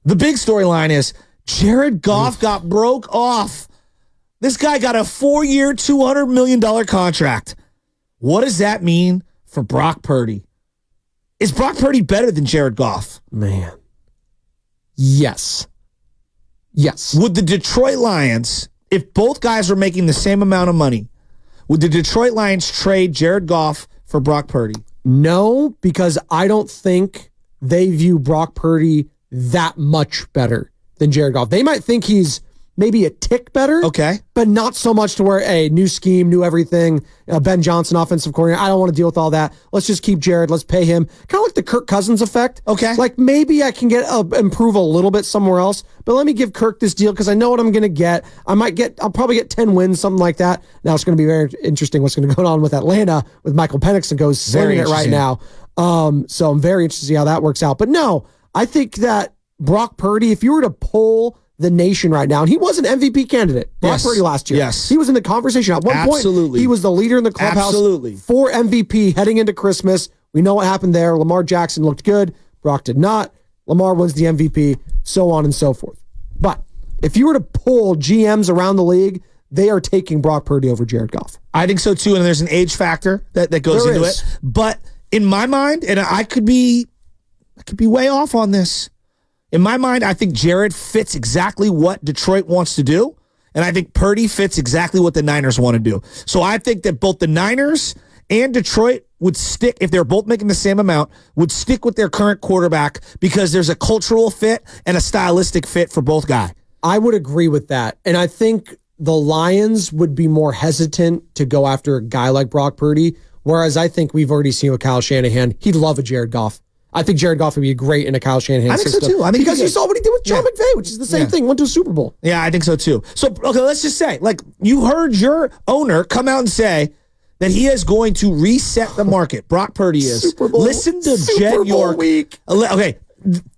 The big storyline is Jared Goff got broke off. This guy got a 4-year, $200 million contract. What does that mean for Brock Purdy? Is Brock Purdy better than Jared Goff? Man. Yes. Would the Detroit Lions, if both guys were making the same amount of money, would the Detroit Lions trade Jared Goff for Brock Purdy? No, because I don't think they view Brock Purdy that much better than Jared Goff. They might think he's maybe a tick better, okay, but not so much to where a new scheme, new everything. Ben Johnson, offensive coordinator. I don't want to deal with all that. Let's just keep Jared. Let's pay him. Kind of like the Kirk Cousins effect. Okay, like maybe I can improve a little bit somewhere else, but let me give Kirk this deal because I know what I'm going to get. I'll probably get 10 wins, something like that. Now it's going to be very interesting what's going to go on with Atlanta with Michael Penix and goes slinging it right now. So I'm very interested to see how that works out. But no, I think that Brock Purdy, if you were to poll the nation right now, and he was an MVP candidate, Brock Purdy last year. Yes. He was in the conversation. At one point, he was the leader in the clubhouse for MVP heading into Christmas. We know what happened there. Lamar Jackson looked good. Brock did not. Lamar wins the MVP, so on and so forth. But if you were to poll GMs around the league, they are taking Brock Purdy over Jared Goff. I think so too, and there's an age factor that goes into it. But in my mind, and I could be way off on this, in my mind, I think Jared fits exactly what Detroit wants to do, and I think Purdy fits exactly what the Niners want to do. So I think that both the Niners and Detroit would stick, if they're both making the same amount, would stick with their current quarterback because there's a cultural fit and a stylistic fit for both guys. I would agree with that, and I think the Lions would be more hesitant to go after a guy like Brock Purdy, whereas I think we've already seen with Kyle Shanahan, he'd love a Jared Goff. I think Jared Goff would be great in a Kyle Shanahan system. I think so too. Because you saw what he did with Sean McVay, which is the same thing. Went to a Super Bowl. Yeah, I think so too. So, okay, let's just say, like, you heard your owner come out and say that he is going to reset the market. Brock Purdy is. Super Bowl, Listen to Jed York. Week. Okay,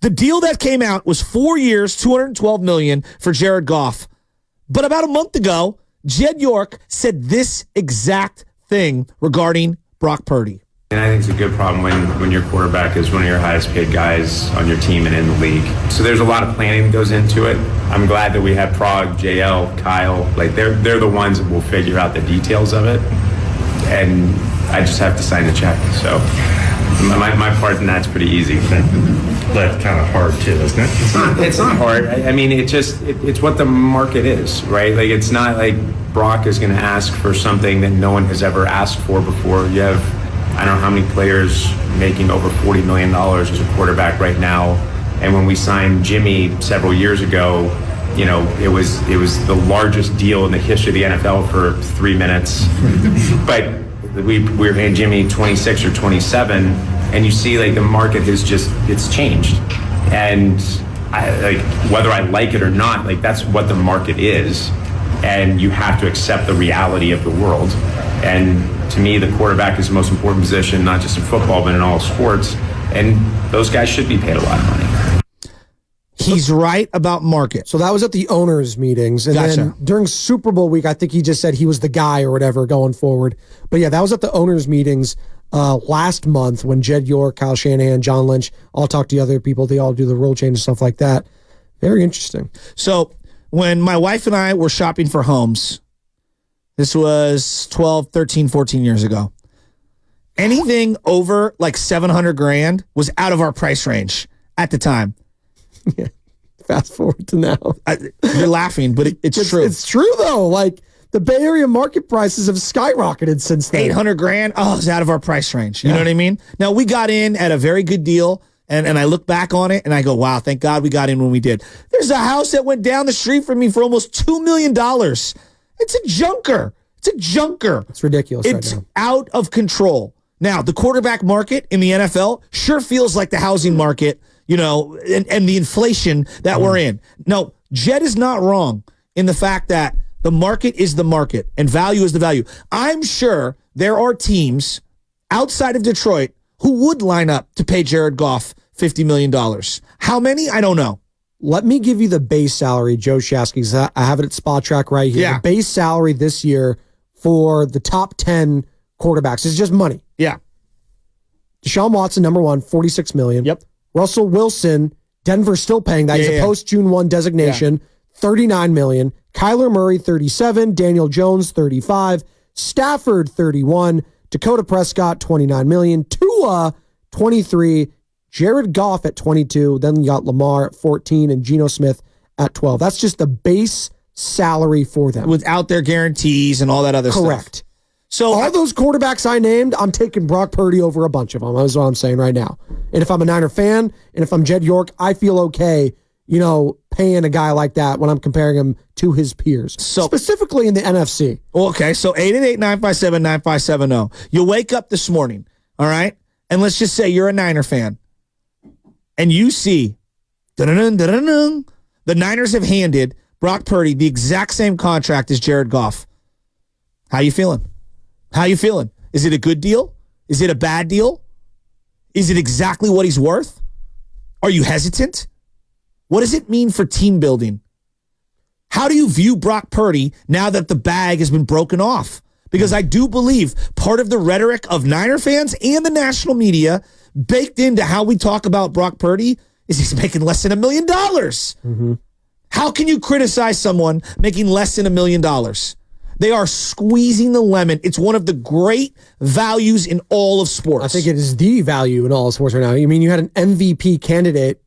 the deal that came out was 4 years, $212 million for Jared Goff. But about a month ago, Jed York said this exact thing regarding Brock Purdy. And I think it's a good problem when your quarterback is one of your highest paid guys on your team and in the league. So there's a lot of planning that goes into it. I'm glad that we have Prague, JL, Kyle. Like they're the ones that will figure out the details of it. And I just have to sign the check. So my part in that's pretty easy. That's kind of hard too, isn't it? It's not hard. I mean, it's what the market is, right? Like it's not like Brock is going to ask for something that no one has ever asked for before. You have, I don't know how many players making over $40 million as a quarterback right now. And when we signed Jimmy several years ago, you know, it was the largest deal in the history of the NFL for 3 minutes. But we were paying Jimmy 26 or 27, and you see like the market has it's changed. And whether I like it or not, like that's what the market is. And you have to accept the reality of the world. And to me, the quarterback is the most important position, not just in football, but in all sports. And those guys should be paid a lot of money. He's right about market. So that was at the owners' meetings. And then during Super Bowl week, I think he just said he was the guy or whatever going forward. But yeah, that was at the owners' meetings last month when Jed York, Kyle Shanahan, John Lynch all talked to other people. They all do the rule change and stuff like that. Very interesting. So when my wife and I were shopping for homes, this was 12, 13, 14 years ago. Anything over like $700,000 was out of our price range at the time. Yeah. Fast forward to now. You're laughing, but it's true. It's true though. Like the Bay Area market prices have skyrocketed since then. $800,000. Oh, it's out of our price range. You know what I mean? Now we got in at a very good deal. And I look back on it and I go, wow, thank God we got in when we did. There's a house that went down the street from me for almost $2 million. It's a junker. It's ridiculous right now. It's out of control. Now, the quarterback market in the NFL sure feels like the housing market, you know, and the inflation that we're in. No, Jed is not wrong in the fact that the market is the market and value is the value. I'm sure there are teams outside of Detroit who would line up to pay Jared Goff $50 million. How many? I don't know. Let me give you the base salary, Joe Shasky. I have it at Spot Track right here. Yeah. The base salary this year for the top 10 quarterbacks is just money. Yeah. Deshaun Watson, number one, $46 million. Yep. Russell Wilson, Denver's still paying that. He's a post-June 1 designation, $39 million. Kyler Murray, $37. Daniel Jones, $35. Stafford, $31. Dakota Prescott, $29 million. Tua, $23. Jared Goff at $22. Then you got Lamar at $14 and Geno Smith at $12. That's just the base salary for them. Without their guarantees and all that other stuff. Correct. So all those quarterbacks I named, I'm taking Brock Purdy over a bunch of them. That's what I'm saying right now. And if I'm a Niner fan, and if I'm Jed York, I feel okay, paying a guy like that when I'm comparing him to his peers. So specifically in the NFC. Okay, so 888-957-9570. You wake up this morning, all right? And let's just say you're a Niner fan. And you see, the Niners have handed Brock Purdy the exact same contract as Jared Goff. How you feeling? How you feeling? Is it a good deal? Is it a bad deal? Is it exactly what he's worth? Are you hesitant? What does it mean for team building? How do you view Brock Purdy now that the bag has been broken off? Because I do believe part of the rhetoric of Niner fans and the national media baked into how we talk about Brock Purdy is he's making less than $1 million. Mm-hmm. How can you criticize someone making less than $1 million? They are squeezing the lemon. It's one of the great values in all of sports. I think it is the value in all of sports right now. You mean you had an MVP candidate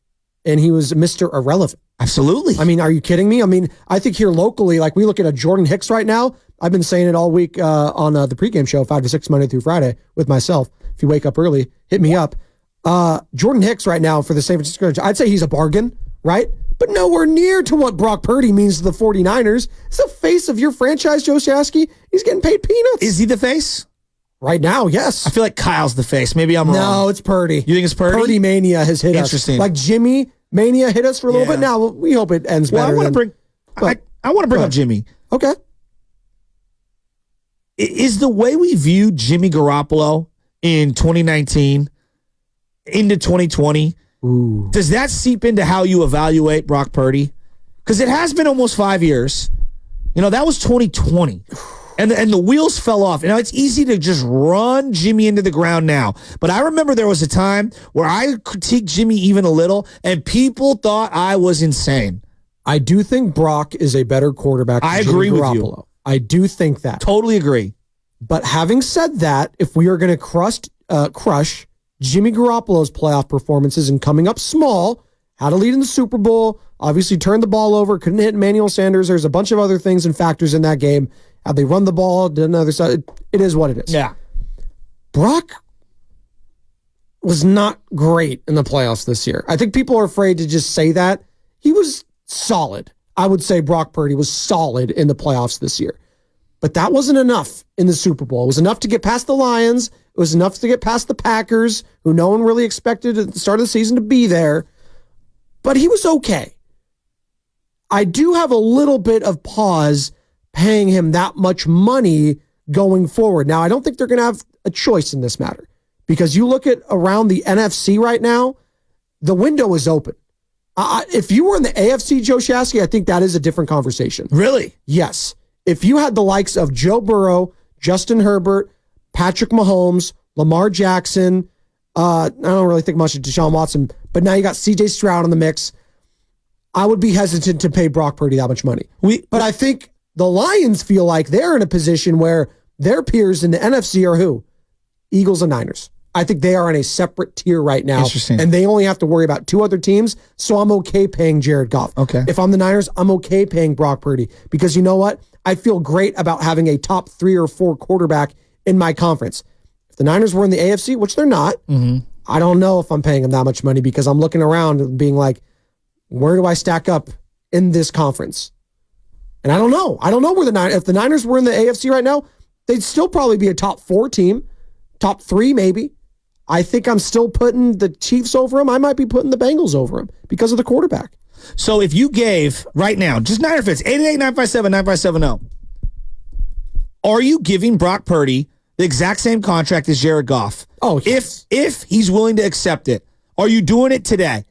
and he was Mr. Irrelevant? Absolutely. I mean, are you kidding me? I mean, I think here locally, like we look at a Jordan Hicks right now. I've been saying it all week on the pregame show, 5 to 6, Monday through Friday with myself. If you wake up early, hit me up. Jordan Hicks right now for the San Francisco, I'd say he's a bargain, right? But nowhere near to what Brock Purdy means to the 49ers. It's the face of your franchise, Joe Shasky. He's getting paid peanuts. Is he the face? Right now, yes. I feel like Kyle's the face. Maybe I'm wrong. No, it's Purdy. You think it's Purdy? Purdy mania has hit us. Interesting. Like Jimmy mania hit us for a little bit. Now we hope it ends better. I want to bring up Jimmy. Okay. Is the way we view Jimmy Garoppolo in 2019 into 2020, does that seep into how you evaluate Brock Purdy? Because it has been almost 5 years. That was 2020. And the wheels fell off. It's easy to just run Jimmy into the ground now. But I remember there was a time where I critiqued Jimmy even a little, and people thought I was insane. I do think Brock is a better quarterback than Jimmy agree Garoppolo. with you. I do think that. Totally agree. But having said that, if we are going to crush Jimmy Garoppolo's playoff performances and coming up small, had a lead in the Super Bowl, obviously turned the ball over, couldn't hit Emmanuel Sanders. There's a bunch of other things and factors in that game. How they run the ball, did another side. It is what it is. Yeah. Brock was not great in the playoffs this year. I think people are afraid to just say that. He was solid. I would say Brock Purdy was solid in the playoffs this year. But that wasn't enough in the Super Bowl. It was enough to get past the Lions. It was enough to get past the Packers, who no one really expected at the start of the season to be there. But he was okay. I do have a little bit of pause paying him that much money going forward. Now, I don't think they're going to have a choice in this matter because you look at around the NFC right now, the window is open. If you were in the AFC, Joe Shasky, I think that is a different conversation. Really? Yes. If you had the likes of Joe Burrow, Justin Herbert, Patrick Mahomes, Lamar Jackson, I don't really think much of Deshaun Watson, but now you got CJ Stroud in the mix, I would be hesitant to pay Brock Purdy that much money. But I think the Lions feel like they're in a position where their peers in the NFC are who? Eagles and Niners. I think they are in a separate tier right now. Interesting. And they only have to worry about 2 other teams, so I'm okay paying Jared Goff. Okay. If I'm the Niners, I'm okay paying Brock Purdy because you know what? I feel great about having a top 3 or 4 quarterback in my conference. If the Niners were in the AFC, which they're not, I don't know if I'm paying them that much money because I'm looking around and being like, where do I stack up in this conference? And I don't know. I don't know where if the Niners were in the AFC right now, they'd still probably be a top 4 team, top 3 maybe. I think I'm still putting the Chiefs over them. I might be putting the Bengals over them because of the quarterback. So if you gave, right now, just Niner fans, 888-957-9570, are you giving Brock Purdy the exact same contract as Jared Goff? Oh, yes. If he's willing to accept it, are you doing it today?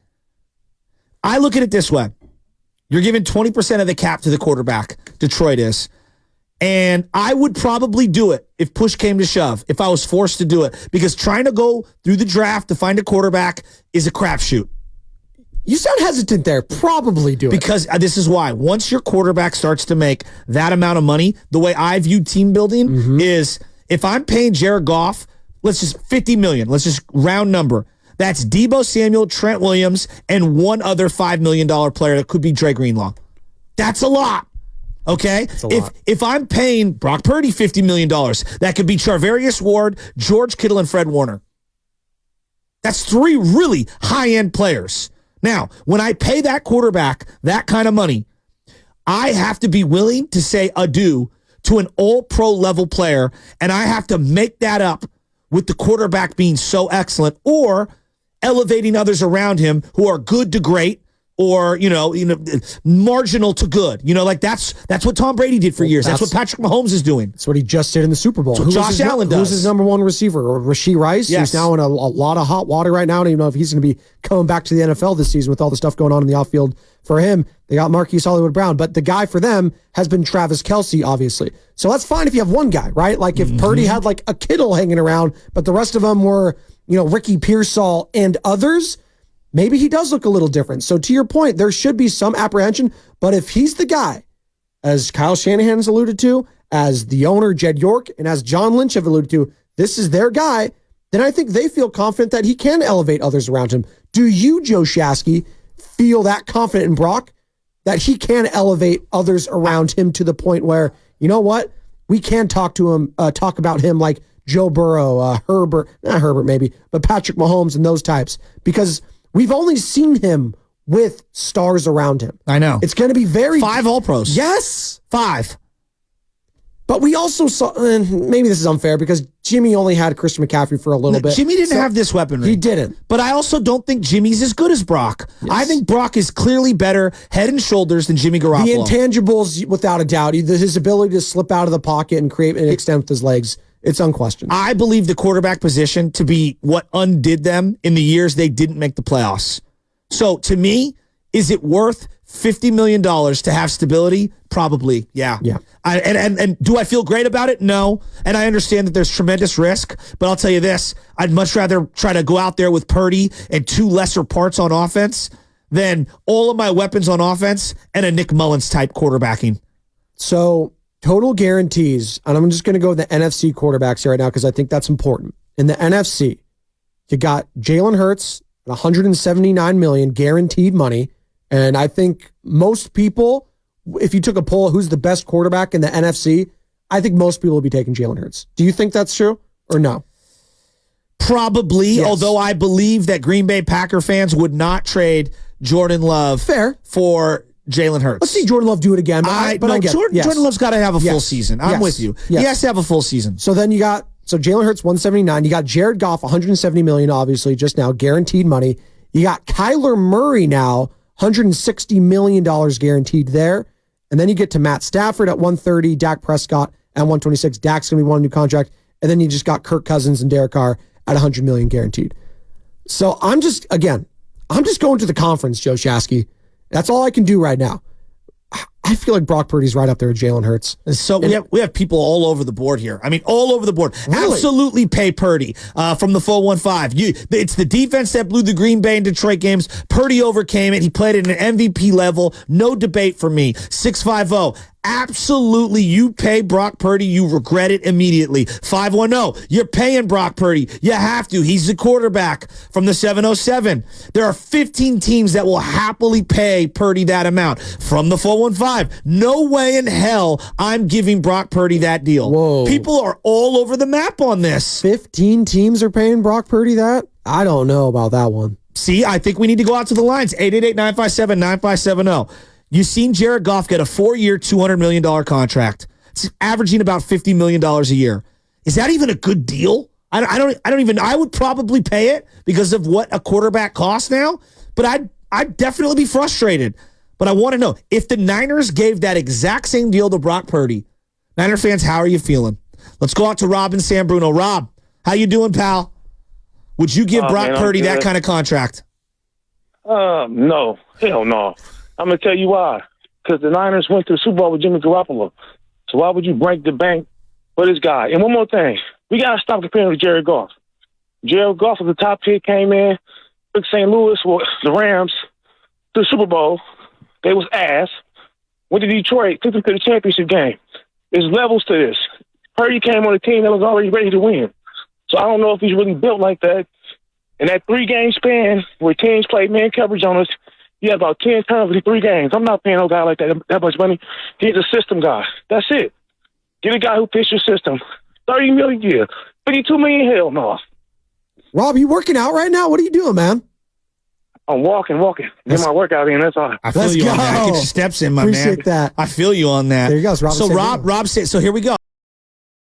I look at it this way. You're giving 20% of the cap to the quarterback. Detroit is. And I would probably do it if push came to shove, if I was forced to do it. Because trying to go through the draft to find a quarterback is a crapshoot. You sound hesitant there. Probably do it. Because this is why. Once your quarterback starts to make that amount of money, the way I view team building is if I'm paying Jared Goff, let's just $50 million. Let's just round number. That's Deebo Samuel, Trent Williams, and one other $5 million player that could be Dre Greenlaw. That's a lot. Okay? If I'm paying Brock Purdy $50 million, that could be Charvarius Ward, George Kittle, and Fred Warner. That's 3 really high-end players. Now, when I pay that quarterback that kind of money, I have to be willing to say adieu to an all-pro level player, and I have to make that up with the quarterback being so excellent or elevating others around him who are good to great or, marginal to good. Like that's what Tom Brady did for years. That's what Patrick Mahomes is doing. That's what he just did in the Super Bowl. Josh Allen does. Who's his number one receiver? Or Rashee Rice, who's now in a lot of hot water right now. I don't even know if he's going to be coming back to the NFL this season with all the stuff going on in the outfield for him. They got Marquise Hollywood Brown, but the guy for them has been Travis Kelce, obviously. So that's fine if you have one guy, right? Like if Purdy had like a Kittle hanging around, but the rest of them were, Ricky Pearsall and others, maybe he does look a little different. So to your point, there should be some apprehension, but if he's the guy, as Kyle Shanahan has alluded to, as the owner, Jed York, and as John Lynch have alluded to, this is their guy, then I think they feel confident that he can elevate others around him. Do you, Joe Shasky, feel that confident in Brock that he can elevate others around him to the point where, you know what, we can talk about him like Joe Burrow, not Herbert maybe, but Patrick Mahomes and those types, because we've only seen him with stars around him. I know. It's going to be 5 All-Pros. Yes. 5. But we also saw, maybe this is unfair because Jimmy only had Christian McCaffrey for a little bit. Jimmy didn't have this weaponry. He didn't. But I also don't think Jimmy's as good as Brock. Yes. I think Brock is clearly better head and shoulders than Jimmy Garoppolo. The intangibles, without a doubt, his ability to slip out of the pocket and create and extend with his legs, it's unquestioned. I believe the quarterback position to be what undid them in the years they didn't make the playoffs. So to me, is it worth $50 million to have stability? Probably, yeah. And do I feel great about it? No. And I understand that there's tremendous risk, but I'll tell you this, I'd much rather try to go out there with Purdy and 2 lesser parts on offense than all of my weapons on offense and a Nick Mullins type quarterbacking. So total guarantees, and I'm just going to go with the NFC quarterbacks here right now because I think that's important. In the NFC, you got Jalen Hurts, $179 million guaranteed money. And I think most people, if you took a poll, who's the best quarterback in the NFC, I think most people would be taking Jalen Hurts. Do you think that's true or no? Probably, yes. Although I believe that Green Bay Packer fans would not trade Jordan Love for Jalen Hurts. Let's see Jordan Love do it again. Jordan Love's got to have a full season. I'm with you. Yes. He has to have a full season. So then you got Jalen Hurts, 179. You got Jared Goff, $170 million, obviously, just now, guaranteed money. You got Kyler Murray now, $160 million guaranteed there. And then you get to Matt Stafford at 130, Dak Prescott at 126. Dak's going to be wanting a new contract. And then you just got Kirk Cousins and Derek Carr at $100 million guaranteed. So I'm just going to the conference, Joe Shasky. That's all I can do right now. I feel like Brock Purdy's right up there with Jalen Hurts. So we have people all over the board here. I mean, all over the board. Really? Absolutely pay Purdy from the 415. It's the defense that blew the Green Bay and Detroit games. Purdy overcame it. He played at an MVP level. No debate for me. 650. Absolutely, you pay Brock Purdy, you regret it immediately. 510, you're paying Brock Purdy. You have to. He's the quarterback from the 707. There are 15 teams that will happily pay Purdy that amount. From the 415, no way in hell I'm giving Brock Purdy that deal. Whoa. People are all over the map on this. 15 teams are paying Brock Purdy that? I don't know about that one. See, I think we need to go out to the lines. 888-957-9570. You've seen Jared Goff get a 4-year, $200 million contract. It's averaging about $50 million a year. Is that even a good deal? I would probably pay it because of what a quarterback costs now, but I'd definitely be frustrated. But I want to know, if the Niners gave that exact same deal to Brock Purdy, Niner fans, how are you feeling? Let's go out to Rob in San Bruno. Rob, how you doing, pal? Would you give Brock Purdy that kind of contract? No. Hell no. I'm going to tell you why. Because the Niners went to the Super Bowl with Jimmy Garoppolo. So why would you break the bank for this guy? And one more thing. We got to stop comparing with Jared Goff. Jared Goff was the top pick, came in, took St. Louis, well, the Rams, to the Super Bowl. They was ass. Went to Detroit, took them to the championship game. There's levels to this. Purdy came on a team that was already ready to win. So I don't know if he's really built like that. In that 3-game span where teams played man coverage on us, he had about 10 times in 3 games. I'm not paying no guy like that much money. He's a system guy. That's it. Get a guy who fits your system. $30 million a year. $52 million, hell no. Rob, you working out right now? What are you doing, man? I'm walking. Get my workout in, that's all. I feel you on that. Get your steps in, my man. Appreciate that. I feel you on that. There you go. So Rob said, so here we go.